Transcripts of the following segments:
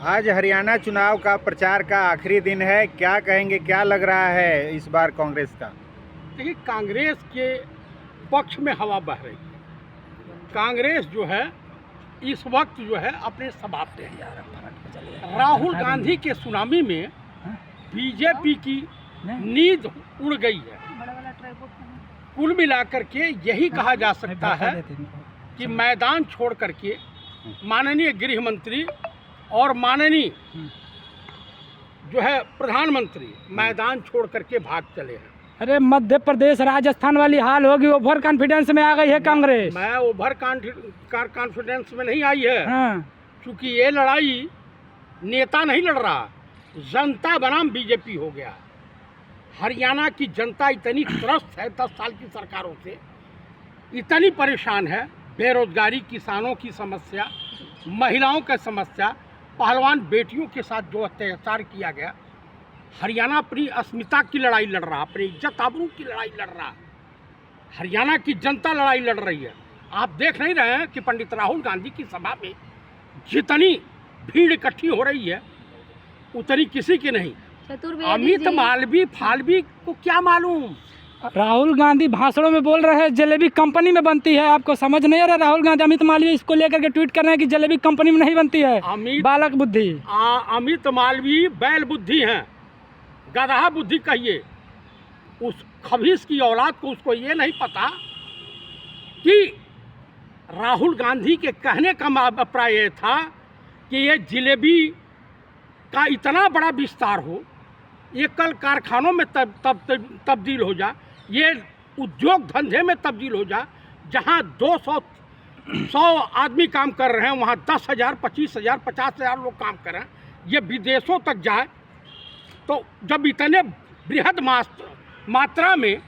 आज हरियाणा चुनाव का प्रचार का आखिरी दिन है, क्या कहेंगे, क्या लग रहा है इस बार कांग्रेस का? देखिए, कांग्रेस के पक्ष में हवा बह रही है। कांग्रेस जो है इस वक्त जो है अपने सभा पे है। राहुल गांधी के सुनामी में बीजेपी की नींद उड़ गई है। कुल मिलाकर के यही कहा जा सकता है कि मैदान छोड़ करके माननीय गृह मंत्री और माननीय जो है प्रधानमंत्री मैदान छोड़ करके भाग चले हैं। अरे मध्य प्रदेश राजस्थान वाली हाल होगी, ओवर कॉन्फिडेंस में आ गई है कांग्रेस। मैं ओवर कॉन्फिडेंस में नहीं आई है। हाँ। क्योंकि ये लड़ाई नेता नहीं लड़ रहा, जनता बनाम बीजेपी हो गया। हरियाणा की जनता इतनी त्रस्त है 10 साल की सरकारों से, इतनी परेशान है। बेरोजगारी, किसानों की समस्या, महिलाओं की समस्या, पहलवान बेटियों के साथ जो अत्याचार किया गया। हरियाणा अपनी अस्मिता की लड़ाई लड़ रहा, अपनी इज्जत आबरू की लड़ाई लड़ रहा। हरियाणा की जनता लड़ाई लड़ रही है। आप देख नहीं रहे हैं कि पंडित राहुल गांधी की सभा में जितनी भीड़ इकट्ठी हो रही है उतनी किसी की नहीं। अमित मालवी फालवी को क्या मालूम? राहुल गांधी भाषणों में बोल रहे हैं जलेबी कंपनी में बनती है। आपको समझ नहीं आ रहा? राहुल गांधी अमित मालवीय इसको लेकर के ट्वीट कर रहे हैं कि जलेबी कंपनी में नहीं बनती है। बालक बुद्धि। अमित मालवीय बैल बुद्धि हैं, गधा बुद्धि कहिए। उस खबीस की औलाद को उसको ये नहीं पता कि राहुल गांधी के कहने का अभिप्राय ये था कि ये जलेबी का इतना बड़ा विस्तार हो, ये कल कारखानों में तब्दील हो जा, ये उद्योग धंधे में तब्दील हो जा। जहाँ 200 आदमी काम कर रहे हैं वहाँ 10,000, 25,000, 50,000 लोग काम कर रहे हैं। ये विदेशों तक जाए तो जब इतने बृहद मात्रा में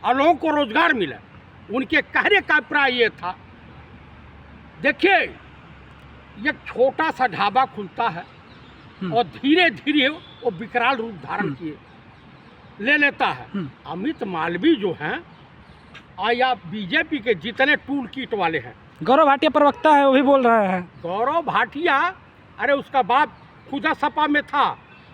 लोगों को रोजगार मिले, उनके कहने का अभिप्राय ये था। देखिए, ये छोटा सा ढाबा खुलता है और धीरे धीरे वो विकराल रूप धारण किए ले लेता है। अमित मालवीय जो हैं या बीजेपी के जितने टूल किट वाले हैं, गौरव भाटिया प्रवक्ता है, वो भी बोल रहे हैं। गौरव भाटिया, अरे उसका बाप खुदा सपा में था,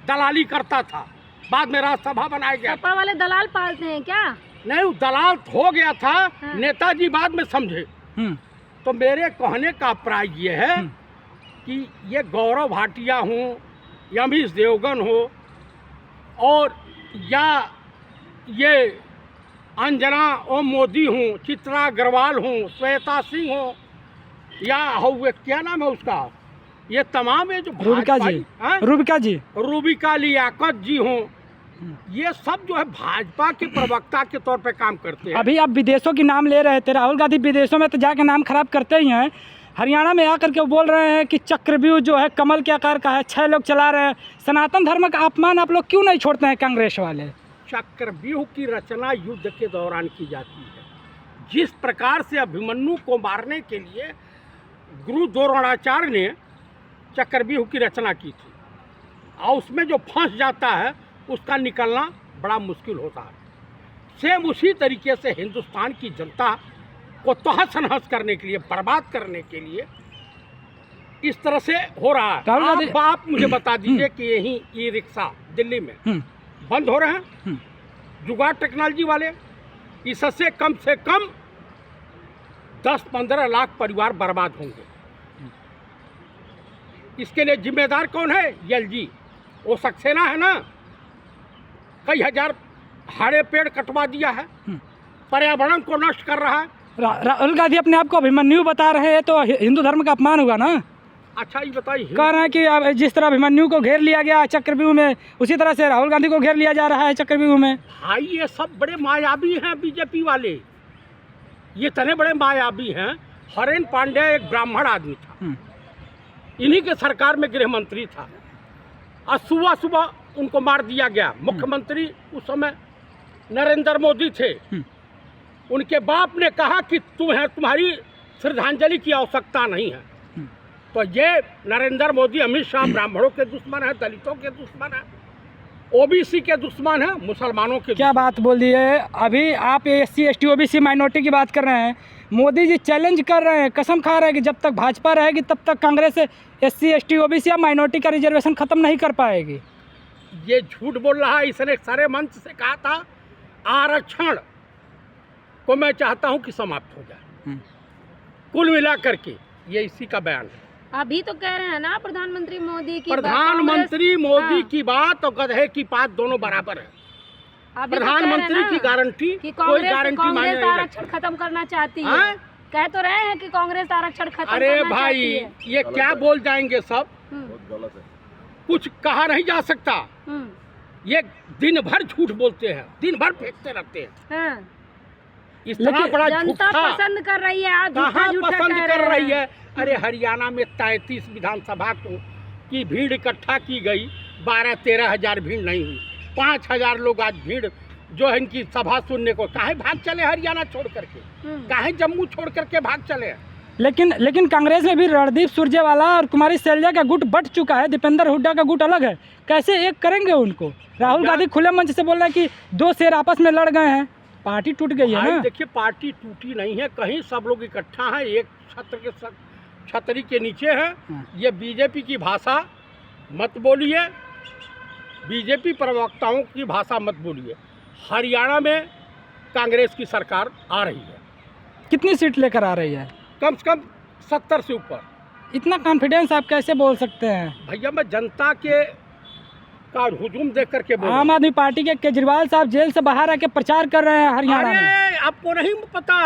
दलाली करता था, बाद में राज्यसभा बनाया गया। सपा वाले दलाल पालते हैं क्या? नहीं, वो दलाल हो गया था। हाँ। नेताजी बाद में समझे। तो मेरे कहने का अभिप्राय ये है कि ये गौरव भाटिया हो, अमीश देवगन हो, और या ये अंजना ओम मोदी हूँ, चित्रा अग्रवाल हूँ, श्वेता सिंह हो, या हो क्या नाम है उसका, ये तमाम है जो रूबिका लियाकत जी हों, ये सब जो है भाजपा के प्रवक्ता के तौर पे काम करते हैं। अभी आप विदेशों की नाम ले रहे थे। राहुल गांधी विदेशों में तो जाके नाम खराब करते ही हैं। हरियाणा में आकर के वो बोल रहे हैं कि चक्रव्यूह जो है कमल के आकार का है, 6 लोग चला रहे हैं। सनातन धर्म का अपमान आप लोग क्यों नहीं छोड़ते हैं कांग्रेस वाले? चक्रव्यूह की रचना युद्ध के दौरान की जाती है। जिस प्रकार से अभिमन्यु को मारने के लिए गुरु द्रोणाचार्य ने चक्रव्यूह की रचना की थी, और उसमें जो फंस जाता है उसका निकलना बड़ा मुश्किल होता है। सेम उसी तरीके से हिंदुस्तान की जनता को तहस नहस करने के लिए, बर्बाद करने के लिए इस तरह से हो रहा है। आप मुझे बता दीजिए कि यही ई रिक्शा दिल्ली में बंद हो रहे हैं, जुगाड़ टेक्नोलॉजी वाले, इससे कम से कम 10-15 लाख परिवार बर्बाद होंगे। इसके लिए जिम्मेदार कौन है? एलजी, वो सक्सेना है ना। कई हजार हरे पेड़ कटवा दिया है, पर्यावरण को नष्ट कर रहा है। राहुल गांधी अपने आप को अभिमन्यु बता रहे हैं, तो हिंदू धर्म का अपमान हुआ ना। अच्छा, ये बताइए, कह रहे हैं कि जिस तरह अभिमन्यु को घेर लिया गया चक्रव्यूह में, उसी तरह से राहुल गांधी को घेर लिया जा रहा है चक्रव्यूह में। भाई, ये सब बड़े मायावी हैं बीजेपी वाले, ये इतने बड़े मायावी हैं। हरेन पांडे एक ब्राह्मण आदमी था, इन्हीं के सरकार में गृह मंत्री था, और सुबह सुबह उनको मार दिया गया। मुख्यमंत्री उस समय नरेंद्र मोदी थे। उनके बाप ने कहा कि तुम्हारी श्रद्धांजलि की आवश्यकता नहीं है। तो ये नरेंद्र मोदी, अमित शाह ब्राह्मणों के दुश्मन है, दलितों के दुश्मन है। ओबीसी के दुश्मन हैं, मुसलमानों के क्या बात बोल दी है। अभी आप SC ST OBC माइनॉरिटी की बात कर रहे हैं। मोदी जी चैलेंज कर रहे हैं, कसम खा रहे हैं कि जब तक भाजपा रहेगी तब तक कांग्रेस SC ST OBC या माइनॉरिटी का रिजर्वेशन खत्म नहीं कर पाएगी। ये झूठ बोल रहा है। इसने सारे मंच से कहा था आरक्षण को मैं चाहता हूं कि समाप्त हो जाए। कुल मिला करके ये इसी का बयान है। अभी तो कह रहे हैं ना प्रधानमंत्री मोदी की प्रधानमंत्री मोदी हाँ। की बात और गधे की बात दोनों बराबर है। अभी तो प्रधानमंत्री की गारंटी कि कोई गारंटी माने कांग्रेस नहीं आरक्षण लगती। खत्म करना चाहती है। हाँ? कह तो रहे हैं कि कांग्रेस आरक्षण खत्म अरे करना भाई चाहती है। ये क्या बोल जाएंगे सब, कुछ कहा नहीं जा सकता। ये दिन भर झूठ बोलते हैं, दिन भर फेंकते रहते हैं। हाँ। इतना बड़ा जनता झूठा पसंद कर रही है, आज झूठा कहाँ झूठा पसंद कह कर रहे रही हैं। है। अरे हरियाणा में 33 विधानसभा की भीड़ इकट्ठा की गई, 12-13 हजार भीड़ नहीं हुई। 5,000 लोग आज भीड़ जो है इनकी सभा सुनने को काहे भाग चले हरियाणा छोड़ करके, काहे जम्मू छोड़ करके भाग चले। लेकिन कांग्रेस में भी रणदीप सुरजेवाला और कुमारी शैलजा का गुट बट चुका है, दीपेंद्र हुड्डा का गुट अलग है। कैसे एक करेंगे उनको? राहुल गांधी खुले मंच से बोल रहे हैं कि दो शेर आपस में लड़ गए हैं, पार्टी टूट गई है ना। देखिए पार्टी टूटी नहीं है कहीं, सब लोग इकट्ठा हैं, एक छत्र के छतरी के नीचे हैं। ये बीजेपी की भाषा मत बोलिए, बीजेपी प्रवक्ताओं की भाषा मत बोलिए। हरियाणा में कांग्रेस की सरकार आ रही है। कितनी सीट लेकर आ रही है? कम से कम 70 से ऊपर। इतना कॉन्फिडेंस आप कैसे बोल सकते हैं? भैया मैं जनता के का हुजूम देख करके बोल रहा हूं। आम आदमी पार्टी के केजरीवाल साहब जेल से बाहर आके प्रचार कर रहे हैं हरियाणा में। अरे आपको नहीं पता,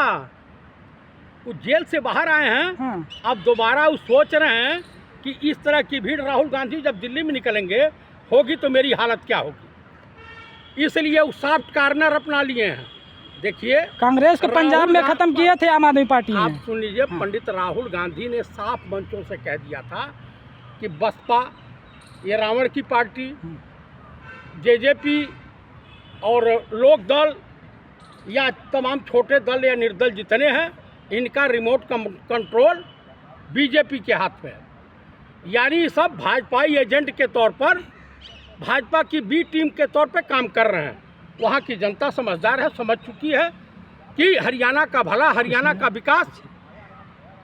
वो जेल से बाहर आए हैं। हाँ। अब दोबारा वो सोच रहे हैं कि इस तरह की भीड़ राहुल गांधी जब दिल्ली में निकलेंगे होगी तो मेरी हालत क्या होगी, इसलिए वो सॉफ्ट कॉर्नर अपना लिए हैं। देखिए कांग्रेस को पंजाब में खत्म किए थे आम आदमी पार्टी आप ने। सुन लीजिए, हाँ। पंडित राहुल गांधी ने साफ मंचों से कह दिया था कि बसपा ये रावण की पार्टी, जेजेपी और लोक दल या तमाम छोटे दल या निर्दल जितने हैं, इनका रिमोट कंट्रोल बीजेपी के हाथ में है। यानी सब भाजपाई एजेंट के तौर पर, भाजपा की बी टीम के तौर पर काम कर रहे हैं। वहाँ की जनता समझदार है, समझ चुकी है कि हरियाणा का भला, हरियाणा का विकास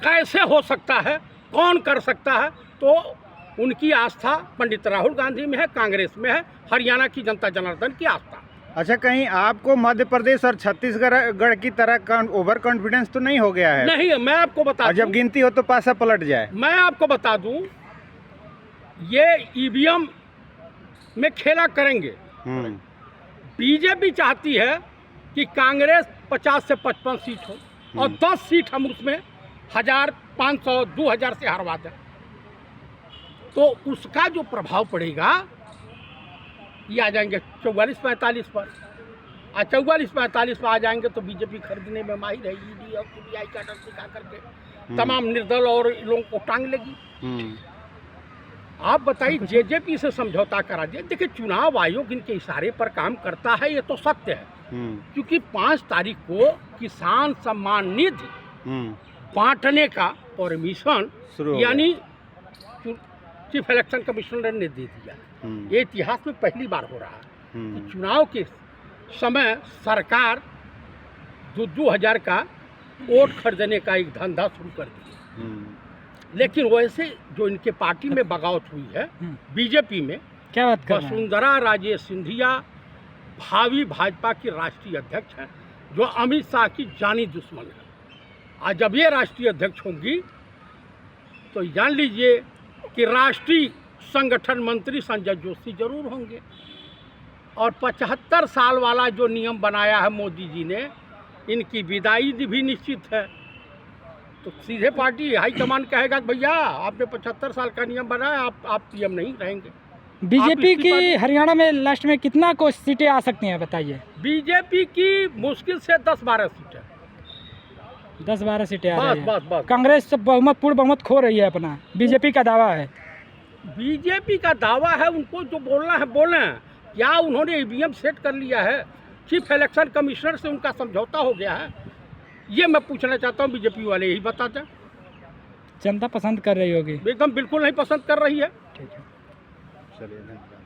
कैसे हो सकता है, कौन कर सकता है। तो उनकी आस्था पंडित राहुल गांधी में है, कांग्रेस में है, हरियाणा की जनता जनार्दन की आस्था। अच्छा, कहीं आपको मध्य प्रदेश और छत्तीसगढ़ की तरह ओवर कॉन्फिडेंस तो नहीं हो गया है? नहीं, मैं आपको बता और जब गिनती हो तो पासा पलट जाए। मैं आपको बता दूं, ये ईवीएम में खेला करेंगे। बीजेपी चाहती है कि कांग्रेस 50 से 55 सीट हो और 10 सीट हम उसमें 1000, 500, 2000 से हरवा दें। तो उसका जो प्रभाव पड़ेगा ये आ जाएंगे 44-45 पर। 44-45 पर आ जाएंगे तो बीजेपी खरीदने में माहिर है। ईडी और सीबीआई का डर दिखा करके तमाम निर्दल और लोगों को टांग लेगी। आप बताइए, जेजेपी से समझौता करा दिया। देखिए चुनाव आयोग इनके इशारे पर काम करता है, ये तो सत्य है। क्योंकि 5 तारीख को किसान सम्मान निधि बांटने का परमिशन यानी चीफ इलेक्शन कमिश्नर ने दे दिया। ये इतिहास में पहली बार हो रहा है कि चुनाव के समय सरकार 2-2 हजार का वोट खरीदने का एक धंधा शुरू कर दिया। लेकिन वैसे जो इनके पार्टी में बगावत हुई है बीजेपी में, क्या बात कर रहे हैं? वसुंधरा राजे सिंधिया भावी भाजपा की राष्ट्रीय अध्यक्ष हैं, जो अमित शाह की जानी दुश्मन है। आज जब ये राष्ट्रीय अध्यक्ष होंगी तो जान लीजिए कि राष्ट्रीय संगठन मंत्री संजय जोशी जरूर होंगे। और 75 साल वाला जो नियम बनाया है मोदी जी ने, इनकी विदाई भी निश्चित है। तो सीधे पार्टी हाईकमान कहेगा भैया आपने 75 साल का नियम बनाया, आप पीएम नहीं रहेंगे। बीजेपी की हरियाणा में लास्ट में कितना को सीटें आ सकती हैं बताइए? बीजेपी की मुश्किल से 10-12 सीटें। 10-12 सीटें आ रही हैं। बस। कांग्रेस पूर्ण बहुमत खो रही है अपना, बीजेपी का दावा है। बीजेपी का दावा है, उनको जो बोलना है बोलें। क्या उन्होंने ईवीएम सेट कर लिया है? चीफ इलेक्शन कमिश्नर से उनका समझौता हो गया है? ये मैं पूछना चाहता हूँ, बीजेपी वाले यही बताते हैं। जनता पसंद कर रही होगी? एकदम बिल्कुल नहीं पसंद कर रही है। ठीक है, चलिए धन्यवाद।